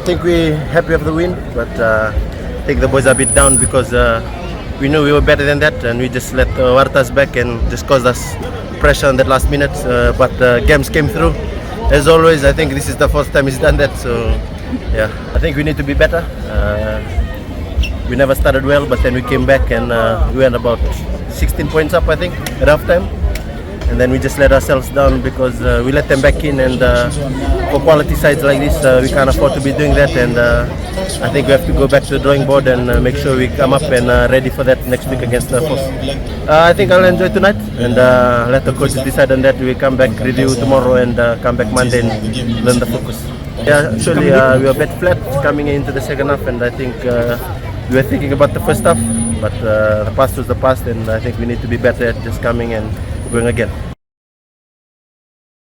think we're happy with the win, but I think the boys are a bit down because we knew we were better than that, and we just let Waratahs back and just caused us pressure in that last minute. But games came through. As always, I think this is the first time he's done that. So yeah, I think we need to be better. We never started well, but then we came back and we went about 16 points up, I think, at half time. And then we just let ourselves down because we let them back in, and for quality sides like this, we can't afford to be doing that. And I think we have to go back to the drawing board and make sure we come up and ready for that next week against the Force. I think I'll enjoy tonight and let the coaches decide on that. We come back, review tomorrow, and come back Monday and learn the focus. Yeah, actually we were a bit flat coming into the second half, and I think we were thinking about the first half, but the past was the past, and I think we need to be better at just coming and going again.